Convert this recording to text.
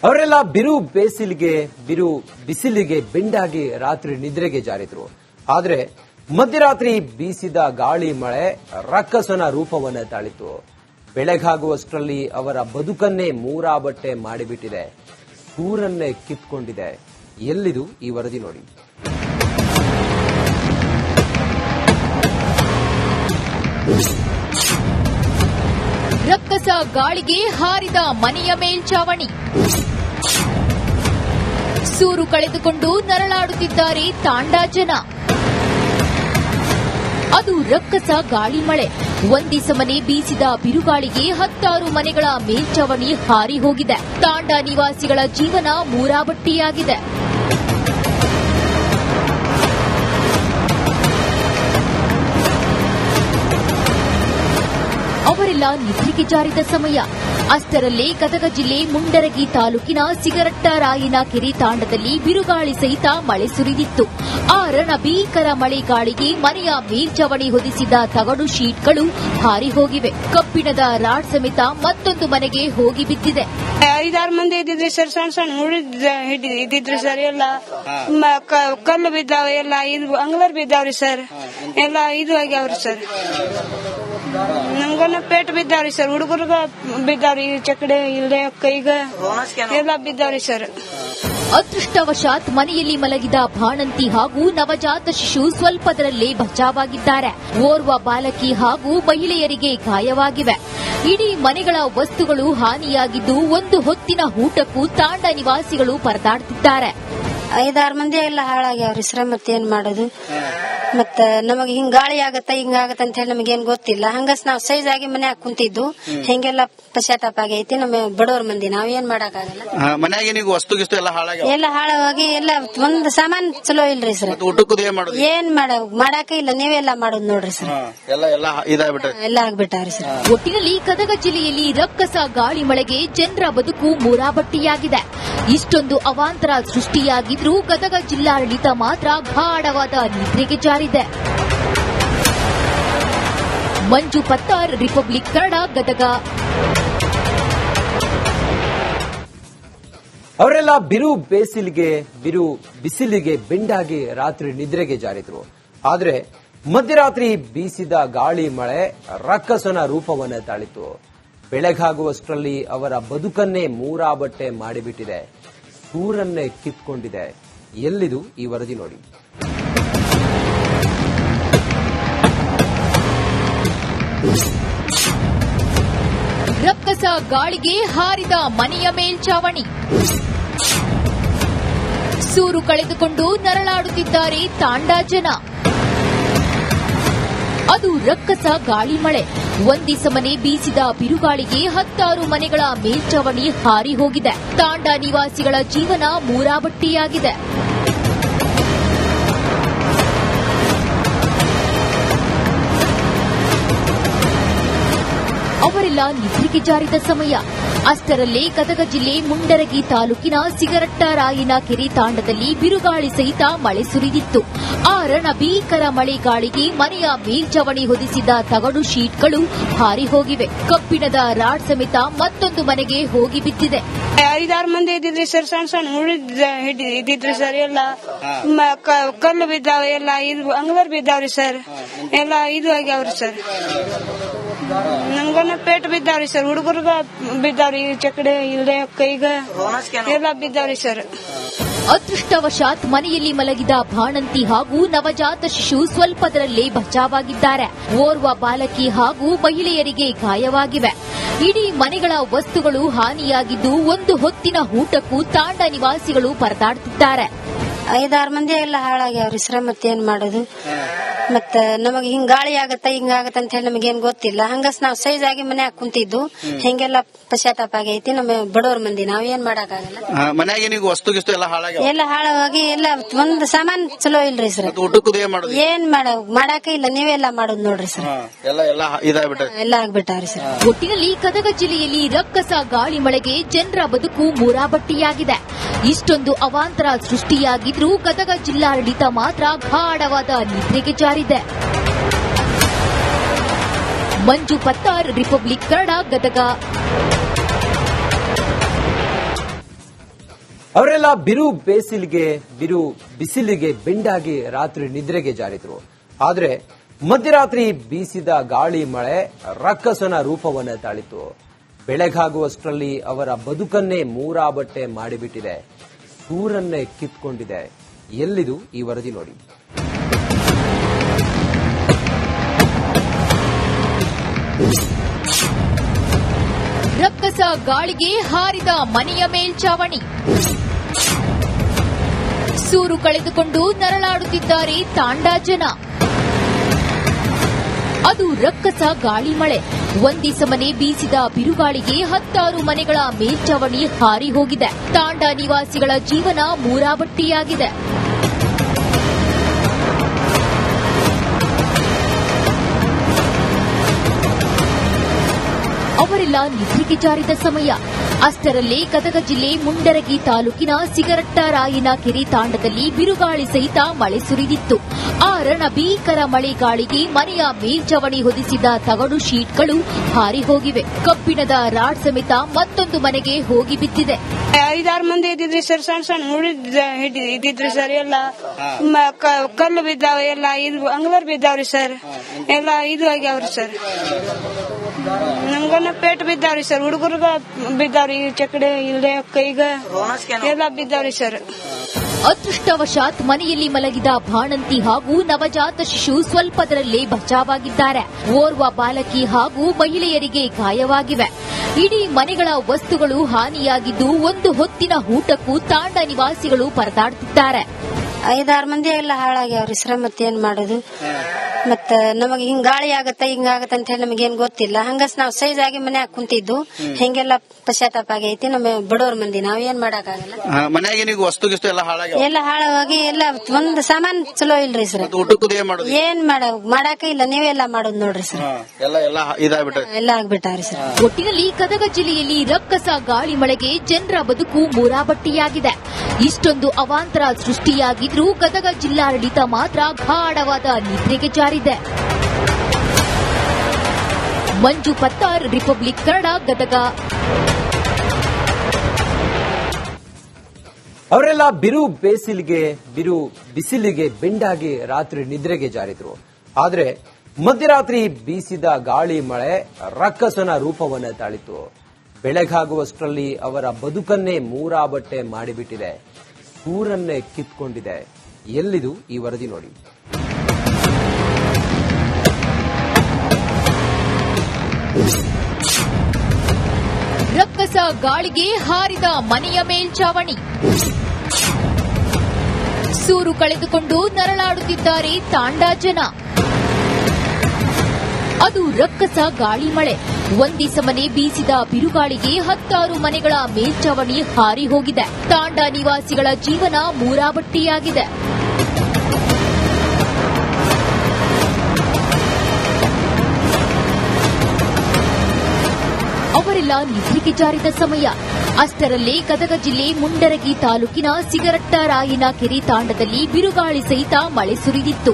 ಅವರೆಲ್ಲ ಬಿರು ಬೇಸಿಲಿಗೆ ಬಿರು ಬಿಸಿಲಿಗೆ ಬೆಂಡಾಗಿ ರಾತ್ರಿ ನಿದ್ರೆಗೆ ಜಾರಿದ್ರು. ಆದ್ರೆ ಮಧ್ಯರಾತ್ರಿ ಬೀಸಿದ ಗಾಳಿ ಮಳೆ ರಕ್ಕಸನ ರೂಪವನ್ನ ತಾಳಿತು. ಬೆಳಗಾಗುವಷ್ಟರಲ್ಲಿ ಅವರ ಬದುಕನ್ನೇ ಮೂರಾಬಟ್ಟೆ ಮಾಡಿಬಿಟ್ಟಿದೆ, ಸೂರನ್ನೇ ಕಿತ್ಕೊಂಡಿದೆ. ಎಲ್ಲಿದು ಈ ವರದಿ ನೋಡಿ. ರಕ್ಕಸ ಗಾಳಿಗೆ ಹಾರಿದ ಮನೆಯ ಮೇಲ್ಚಾವಣಿ. ಸೂರು ಕಳೆದುಕೊಂಡು ನರಳಾಡುತ್ತಿದ್ದಾರೆ ತಾಂಡಾ ಜನ. ಅದು ರಕ್ಕಸ ಗಾಳಿ ಮಳೆ. ಒಂದಿಸಮನೆ ಬೀಸಿದ ಬಿರುಗಾಳಿಗೆ 10 ಮನೆಗಳ ಮೇಲ್ಚಾವಣಿ ಹಾರಿ ಹೋಗಿದೆ. ತಾಂಡಾ ನಿವಾಸಿಗಳ ಜೀವನ ಮೂರಾಬಟ್ಟಿಯಾಗಿದೆ. ಅವರೆಲ್ಲ ನಿದ್ರೆಗೆ ಜಾರಿದ ಸಮಯ. ಅಷ್ಟರಲ್ಲೇ ಗದಗ ಜಿಲ್ಲೆ ಮುಂಡರಗಿ ತಾಲೂಕಿನ ಸಿಗರಟ್ಟರಾಯನ ಕೆರೆ ತಾಂಡದಲ್ಲಿ ಬಿರುಗಾಳಿ ಸಹಿತ ಮಳೆ ಸುರಿದಿತ್ತು. ಆ ರಣಭೀಕರ ಮಳೆ ಗಾಳಿಗೆ ಮನೆಯ ಮೇಲ್ಚಾವಣಿ ಹೊದಿಸಿದ ತಗಡು ಶೀಟ್ಗಳು ಹಾರಿ ಹೋಗಿವೆ. ಕಬ್ಬಿಣದ ರಾಡ್ ಸಮೇತ ಮತ್ತೊಂದು ಮನೆಗೆ ಹೋಗಿ ಬಿದ್ದಿದೆ. 5-6 ಮಂದಿ ಇದ್ದಿದ್ರಿ ಸರ್. ಸಣ್ಣ ಸಣ್ಣ ಇದ್ದಿದ್ರಿ ಸರ್. ಎಲ್ಲ ಕಲ್ಲು ಬಿದ್ದಾವ, ಎಲ್ಲ ಇದು ಅಂಗ್ಳರ್ ಬಿದ್ದಾವ್ರಿ ಸರ್. ಎಲ್ಲ ಇದು ಆಗ್ಯಾವ್ರಿ ಸರ್. ನಮ್ಗನ ಪೇಟ್ ಬಿದ್ದಾವ್ರಿ ಸರ್. ಹುಡುಗರ್ಗ ಬಿದ್ದಾವ್ರಿ, ಚಕಡೆ ಇಲ್ದೆ ಕೈಗ ಎಲ್ಲ ಬಿದ್ದಾವ್ರಿ ಸರ್. ಅದೃಷ್ಟವಶಾತ್ ಮನೆಯಲ್ಲಿ ಮಲಗಿದ ಬಾಣಂತಿ ಹಾಗೂ ನವಜಾತ ಶಿಶು ಸ್ವಲ್ಪದರಲ್ಲೇ ಬಚಾವಾಗಿದ್ದಾರೆ. ಓರ್ವ ಬಾಲಕಿ ಹಾಗೂ ಮಹಿಳೆಯರಿಗೆ ಗಾಯವಾಗಿವೆ. ಇಡೀ ಮನೆಗಳ ವಸ್ತುಗಳು ಹಾನಿಯಾಗಿದ್ದು ಒಂದು ಹೊತ್ತಿನ ಊಟಕ್ಕೂ ತಾಂಡಾ ನಿವಾಸಿಗಳು ಪರದಾಡ್ತಿದ್ದಾರೆ. 5-6 ಮಂದಿ ಎಲ್ಲ ಹಾಳಾಗ್ಯಾವ್ರಿ ಸರ್. ಮತ್ತೇನ್ ಮಾಡೋದು? ಮತ್ತ ನಮಗೆ ಹಿಂಗ್ ಗಾಳಿ ಆಗತ್ತ ಹಿಂಗಾಗತ್ತ ಅಂತ ಹೇಳಿ ನಮಗೇನ್ ಗೊತ್ತಿಲ್ಲ. ಹಂಗಸ್ ನಾವ್ ಸೈಜ್ ಆಗಿ ಮನ್ಯಾಗ ಕುಂತಿದ್ದು ಹಿಂಗೆಲ್ಲ ಪಶ್ಚಾತ್ತಾಪ ಆಗೈತಿ. ನಮ್ಮ ಬಡವರ್ ಮಂದಿ ನಾವ್ ಏನ್ ಮಾಡಕ್ಕಾಗಲ್ಲ. ಮನ್ಯಾಗ ನೀವು ವಸ್ತು ಗಿಸ್ತು ಎಲ್ಲ ಹಾಳಾಗಿ ಎಲ್ಲ ಒಂದ್ ಸಾಮಾನ್ ಚಲೋ ಇಲ್ರಿ ಸರ್. ಏನ್ ಮಾಡಾಕ ಇಲ್ಲ, ನೀವೆಲ್ಲ ಮಾಡೋದು ನೋಡ್ರಿ ಸರ್. ಎಲ್ಲ ಆಗ್ಬಿಟ್ಟಾವ್ರಿ ಸರ್. ಒಟ್ಟಿನಲ್ಲಿ ಗದಗ ಜಿಲ್ಲೆಯಲ್ಲಿ ರಕ್ಕಸ ಗಾಳಿ ಮಳೆಗೆ ಜನರ ಬದುಕು ಮೂರಾಬಟ್ಟಿಯಾಗಿದೆ. ಇಷ್ಟೊಂದು ಅವಾಂತರ ಸೃಷ್ಟಿಯಾಗಿದ್ರೂ ಗದಗ ಜಿಲ್ಲಾಡಳಿತ ಮಾತ್ರ ಗಾಢವಾದ ನಿದ್ರೆಗೆ ಜಾರಿದೆ. ಮಂಜು ಪತ್ತಾರ್, ರಿಪಬ್ಲಿಕ್ ಕನ್ನಡ, ಗದಗ. ಅವರೆಲ್ಲ ಬಿರು ಬೇಸಿಲಿಗೆ ಬಿರು ಬಿಸಿಲಿಗೆ ಬೆಂಡಾಗಿ ರಾತ್ರಿ ನಿದ್ರೆಗೆ ಜಾರಿದ್ರು. ಆದ್ರೆ ಮಧ್ಯರಾತ್ರಿ ಬೀಸಿದ ಗಾಳಿ ಮಳೆ ರಕ್ಕಸನ ರೂಪವನ್ನ ತಾಳಿತು. ಬೆಳಗಾಗುವಷ್ಟರಲ್ಲಿ ಅವರ ಬದುಕನ್ನೇ ಮೂರಾಬಟ್ಟೆ ಮಾಡಿಬಿಟ್ಟಿದೆ, ಸೂರನ್ನೇ ಕಿತ್ಕೊಂಡಿದೆ. ಎಲ್ಲಿದು ಈ ವರದಿ ನೋಡಿ. ರಕ್ಕಸ ಗಾಳಿಗೆ ಹಾರಿದ ಮನೆಯ ಮೇಲ್ಚಾವಣಿ. ಸೂರು ಕಳೆದುಕೊಂಡು ನರಳಾಡುತ್ತಿದ್ದಾರೆ ತಾಂಡಾ ಜನ. ಅದು ರಕ್ಕಸ ಗಾಳಿ ಮಳೆ. ಒಂದಿಸಮನೆ ಬೀಸಿದ ಬಿರುಗಾಳಿಗೆ 10 ಮನೆಗಳ ಮೇಲ್ಚಾವಣಿ ಹಾರಿ ಹೋಗಿದೆ. ತಾಂಡಾ ನಿವಾಸಿಗಳ ಜೀವನ ಮೂರಾಬಟ್ಟಿಯಾಗಿದೆ. ಅವರೆಲ್ಲ ನಿದ್ರೆಗೆ ಜಾರಿದ ಸಮಯ. ಅಷ್ಟರಲ್ಲೇ ಗದಗ ಜಿಲ್ಲೆ ಮುಂಡರಗಿ ತಾಲೂಕಿನ ಸಿಗರಟ್ಟರಾಯನ ಕೆರೆ ತಾಂಡದಲ್ಲಿ ಬಿರುಗಾಳಿ ಸಹಿತ ಮಳೆ ಸುರಿದಿತ್ತು. ಆ ರಣಭೀಕರ ಮಳೆ ಗಾಳಿಗೆ ಮನೆಯ ಮೇಲ್ಚಾವಣಿ ಹೊದಿಸಿದ ತಗಡು ಶೀಟ್ಗಳು ಹಾರಿ ಹೋಗಿವೆ. ಕಬ್ಬಿಣದ ರಾಡ್ ಸಮೇತ ಮತ್ತೊಂದು ಮನೆಗೆ ಹೋಗಿ ಬಿದ್ದಿದೆ. 5-6 ಮಂದಿ ಇದ್ದಿದ್ರಿ ಸರ್. ಸಣ್ಣ ಸಣ್ಣ ಇದ್ದಿದ್ರಿ ಸರ್. ಎಲ್ಲ ಕಲ್ಲು ಬಿದ್ದಾವ, ಎಲ್ಲ ಇದು ಅಂಗ್ಳರ್ ಬಿದ್ದಾವ್ರಿ ಸರ್. ಎಲ್ಲ ಇದು ಆಗ್ಯಾವ್ರಿ ಸರ್. ನಮ್ಗನ ಪೇಟ್ ಬಿದ್ದಾವ್ರಿ ಸರ್. ಹುಡುಗರ್ಗ ಬಿದ್ದಾವ್ರಿ, ಚಕಡೆ ಇಲ್ದೆ ಕೈಗ ಎಲ್ಲ ಬಿದ್ದಾವ್ರಿ ಸರ್. ಅದೃಷ್ಟವಶಾತ್ ಮನೆಯಲ್ಲಿ ಮಲಗಿದ ಬಾಣಂತಿ ಹಾಗೂ ನವಜಾತ ಶಿಶು ಸ್ವಲ್ಪದರಲ್ಲೇ ಬಚಾವಾಗಿದ್ದಾರೆ. ಓರ್ವ ಬಾಲಕಿ ಹಾಗೂ ಮಹಿಳೆಯರಿಗೆ ಗಾಯವಾಗಿವೆ. ಇಡೀ ಮನೆಗಳ ವಸ್ತುಗಳು ಹಾನಿಯಾಗಿದ್ದು ಒಂದು ಹೊತ್ತಿನ ಊಟಕ್ಕೂ ತಾಂಡಾ ನಿವಾಸಿಗಳು ಪರದಾಡ್ತಿದ್ದಾರೆ. 5-6 ಮಂದಿ ಎಲ್ಲ ಹಾಳಾಗ್ಯಾವ್ರಿ ಸರ್. ಮತ್ತೇನ್ ಮಾಡೋದು? ಮತ್ತ ನಮಗೆ ಹಿಂಗ್ ಗಾಳಿ ಆಗತ್ತ ಹಿಂಗಾಗತ್ತ ಅಂತ ಹೇಳಿ ನಮಗೇನ್ ಗೊತ್ತಿಲ್ಲ. ಹಂಗಸ್ ನಾವ್ ಸೈಜ್ ಆಗಿ ಮನ್ಯಾಗ ಕುಂತಿದ್ದು ಹಿಂಗೆಲ್ಲ ಪಶ್ಚಾತ್ತಾಪ ಆಗೈತಿ. ನಮ್ಮ ಬಡವರ್ ಮಂದಿ ನಾವ್ ಏನ್ ಮಾಡಕ್ಕಾಗಲ್ಲ. ಮನ್ಯಾಗ ನೀವು ವಸ್ತು ಗಿಸ್ತು ಎಲ್ಲ ಹಾಳಾಗಿ ಎಲ್ಲ ಒಂದ್ ಸಾಮಾನ್ ಚಲೋ ಇಲ್ರಿ ಸರ್. ಏನ್ ಮಾಡಾಕ ಇಲ್ಲ, ನೀವೆಲ್ಲ ಮಾಡೋದು ನೋಡ್ರಿ ಸರ್. ಎಲ್ಲ ಆಗ್ಬಿಟ್ಟಾವ್ರಿ ಸರ್. ಒಟ್ಟಿನಲ್ಲಿ ಗದಗ ಜಿಲ್ಲೆಯಲ್ಲಿ ರಕ್ಕಸ ಗಾಳಿ ಮಳೆಗೆ ಜನರ ಬದುಕು ಮೂರಾಬಟ್ಟಿಯಾಗಿದೆ. ಇಷ್ಟೊಂದು ಅವಾಂತರ ಸೃಷ್ಟಿಯಾಗಿದ್ರೂ ಗದಗ ಜಿಲ್ಲಾಡಳಿತ ಮಾತ್ರ ಗಾಢವಾದ ನಿದ್ರೆಗೆ ಜಾರಿದೆ. ಮಂಜು ಪತ್ತಾರ್, ರಿಪಬ್ಲಿಕ್ ಕನ್ನಡ, ಗದಗ. ಅವರೆಲ್ಲ ಬಿರು ಬಿಸಿಲಿಗೆ ಬೆಂಡಾಗಿ ರಾತ್ರಿ ನಿದ್ರೆಗೆ ಜಾರಿದ್ರು. ಆದ್ರೆ ಮಧ್ಯರಾತ್ರಿ ಬೀಸಿದ ಗಾಳಿ ಮಳೆ ರಕ್ಕಸನ ರೂಪವನ್ನ ತಾಳಿತು. ಬೆಳಗಾಗುವಷ್ಟರಲ್ಲಿ ಅವರ ಬದುಕನ್ನೇ ಮೂರಾಬಟ್ಟೆ ಮಾಡಿಬಿಟ್ಟಿದೆ, ಸೂರನ್ನೇ ಕಿತ್ಕೊಂಡಿದೆ. ಎಲ್ಲಿದು ಈ ವರದಿ ನೋಡಿ. ರಕ್ಕಸ ಗಾಳಿಗೆ ಹಾರಿದ ಮನೆಯ ಮೇಲ್ಚಾವಣಿ. ಸೂರು ಕಳೆದುಕೊಂಡು ನರಳಾಡುತ್ತಿದ್ದಾರೆ ತಾಂಡಾ ಜನ. ಅದು ರಕ್ಕಸ ಗಾಳಿ ಮಳೆ. ಒಂದಿಸಮನೆ ಬೀಸಿದ ಬಿರುಗಾಳಿಗೆ 10 ಮನೆಗಳ ಮೇಲ್ಚಾವಣಿ ಹಾರಿ ಹೋಗಿದೆ. ತಾಂಡಾ ನಿವಾಸಿಗಳ ಜೀವನ ಮೂರಾಬಟ್ಟಿಯಾಗಿದೆ. ಅವರೆಲ್ಲ ನಿದ್ರೆಗೆ ಜಾರಿದ ಸಮಯ. ಅಷ್ಟರಲ್ಲೇ ಗದಗ ಜಿಲ್ಲೆ ಮುಂಡರಗಿ ತಾಲೂಕಿನ ಸಿಗರಟ್ಟರಾಯನ ಕೆರೆ ತಾಂಡದಲ್ಲಿ ಬಿರುಗಾಳಿ ಸಹಿತ ಮಳೆ ಸುರಿದಿತ್ತು. ಆ ರಣಭೀಕರ ಮಳೆಗಾಳಿಗೆ ಮನೆಯ ಮೇಲ್ಚಾವಣಿ ಹೊದಿಸಿದ ತಗಡು ಶೀಟ್ಗಳು ಹಾರಿ ಹೋಗಿವೆ. ಕಬ್ಬಿಣದ ರಾಡ್ ಸಮೇತ ಮತ್ತೊಂದು ಮನೆಗೆ ಹೋಗಿ ಬಿದ್ದಿದೆ. 5-6 ಮಂದಿ ಇದ್ದಿದ್ರಿ ಸರ್. ಸಣ್ಣ ಇದ್ದಿದ್ರಿ ಸರ್. ಎಲ್ಲ ಕಲ್ಲು ಬಿದ್ದಾವ, ಎಲ್ಲ ಇದು ಅಂಗ್ಲರ್ ಬಿದ್ದಾವ್ರಿ ಸರ್. ಎಲ್ಲ ಇದು ಆಗ್ಯಾವ್ರಿ ಸರ್. ನಮ್ಗನ ಪೇಟ್ ಬಿದ್ದಾವ್ರಿ ಸರ್. ಹುಡುಗರ್ಗ ಬಿದ್ದಾವ್ರಿ, ಚಕಡೆ ಇಲ್ದೆ ಕೈಗ ಎಲ್ಲ ಬಿದ್ದಾವ್ರಿ ಸರ್. ಅದೃಷ್ಟವಶಾತ್ ಮನೆಯಲ್ಲಿ ಮಲಗಿದ ಬಾಣಂತಿ ಹಾಗೂ ನವಜಾತ ಶಿಶು ಸ್ವಲ್ಪದರಲ್ಲೇ ಬಚಾವಾಗಿದ್ದಾರೆ. ಓರ್ವ ಬಾಲಕಿ ಹಾಗೂ ಮಹಿಳೆಯರಿಗೆ ಗಾಯವಾಗಿವೆ. ಇಡೀ ಮನೆಗಳ ವಸ್ತುಗಳು ಹಾನಿಯಾಗಿದ್ದು ಒಂದು ಹೊತ್ತಿನ ಊಟಕ್ಕೂ ತಾಂಡಾ ನಿವಾಸಿಗಳು ಪರದಾಡುತ್ತಿದ್ದಾರೆ. 5-6 ಮಂದಿ ಎಲ್ಲ ಹಾಳಾಗ್ಯಾವ್ರಿ ಸರ್. ಮತ್ತೇನ್ ಮಾಡೋದು? ಮತ್ತ ನಮಗ್ ಹಿಂಗ್ ಗಾಳಿ ಆಗತ್ತ ಹಿಂಗಾಗತ್ತ ಅಂತ ಹೇಳಿ ನಮಗೇನ್ ಗೊತ್ತಿಲ್ಲ. ಹಂಗಸ್ ನಾವ್ ಸೈಜ್ ಆಗಿ ಮನ್ಯಾಗ ಕುಂತಿದ್ದು ಹಿಂಗೆಲ್ಲ ಪಶ್ಚಾತ್ತಾಪ ಆಗೈತಿ. ನಮ್ಮ ಬಡವ್ರ ಮಂದಿ ನಾವ್ ಏನ್ ಮಾಡಕ್ಕಾಗಲ್ಲ. ಮನ್ಯಾಗ ನೀವು ವಸ್ತು ಎಲ್ಲ ಹಾಳಾಗ್ಯಾವ, ಎಲ್ಲ ಹಾಳಾಗಿ ಎಲ್ಲ ಒಂದ್ ಸಾಮಾನ್ ಚಲೋ ಇಲ್ರಿ ಸರ್. ಏನ್ ಮಾಡಾಕ ಇಲ್ಲ, ನೀವೆಲ್ಲ ಮಾಡೋದು ನೋಡ್ರಿ ಸರ್. ಎಲ್ಲ ಆಗ್ಬಿಟ್ಟಾವ್ರಿ ಸರ್. ಒಟ್ಟಿನಲ್ಲಿ ಗದಗ ಜಿಲ್ಲೆಯಲ್ಲಿ ರಕ್ಕಸ ಗಾಳಿ ಮಳೆಗೆ ಜನರ ಬದುಕು ಮೂರಾಬಟ್ಟಿಯಾಗಿದೆ. ಇಷ್ಟೊಂದು ಅವಾಂತರ ಸೃಷ್ಟಿಯಾಗಿದ್ರೂ ಗದಗ ಜಿಲ್ಲಾಡಳಿತ ಮಾತ್ರ ಗಾಢವಾದ ನಿದ್ರೆಗೆ ಜಾರಿದೆ. ಮಂಜು ಪತ್ತಾರ್, ರಿಪಬ್ಲಿಕ್ ಕನ್ನಡ, ಗದಗ. ಅವರೆಲ್ಲ ಬಿರು ಬಿಸಿಲಿಗೆ ಬೆಂಡಾಗಿ ರಾತ್ರಿ ನಿದ್ರೆಗೆ ಜಾರಿದ್ರು. ಆದ್ರೆ ಮಧ್ಯರಾತ್ರಿ ಬೀಸಿದ ಗಾಳಿ ಮಳೆ ರಕ್ಕಸನ ರೂಪವನ್ನ ತಾಳಿತು. ಬೆಳಗಾಗುವಷ್ಟರಲ್ಲಿ ಅವರ ಬದುಕನ್ನೇ ಮೂರಾಬಟ್ಟೆ ಮಾಡಿಬಿಟ್ಟಿದೆ, ಸೂರನ್ನೇ ಕಿತ್ಕೊಂಡಿದೆ. ಎಲ್ಲಿದು ಈ ವರದಿ ನೋಡಿ. ರಕ್ಕಸ ಗಾಳಿಗೆ ಹಾರಿದ ಮನೆಯ ಮೇಲ್ಚಾವಣಿ. ಸೂರು ಕಳೆದುಕೊಂಡು ನರಳಾಡುತ್ತಿದ್ದಾರೆ ತಾಂಡಾ ಜನ. ಅದು ರಕ್ಕಸ ಗಾಳಿ ಮಳೆ. ಒಂದಿಸಮನೆ ಬೀಸಿದ ಬಿರುಗಾಳಿಗೆ 10 ಮನೆಗಳ ಮೇಲ್ಚಾವಣಿ ಹಾರಿ ಹೋಗಿದೆ. ತಾಂಡಾ ನಿವಾಸಿಗಳ ಜೀವನ ಮೂರಾಬಟ್ಟಿಯಾಗಿದೆ. ಅವರೆಲ್ಲ ನಿದ್ರೆಗೆ ಜಾರಿದ ಸಮಯ. ಅಷ್ಟರಲ್ಲೇ ಗದಗ ಜಿಲ್ಲೆ ಮುಂಡರಗಿ ತಾಲೂಕಿನ ಸಿಗರಟ್ಟರಾಯನ ಕೆರೆ ತಾಂಡದಲ್ಲಿ ಬಿರುಗಾಳಿ ಸಹಿತ ಮಳೆ ಸುರಿದಿತ್ತು.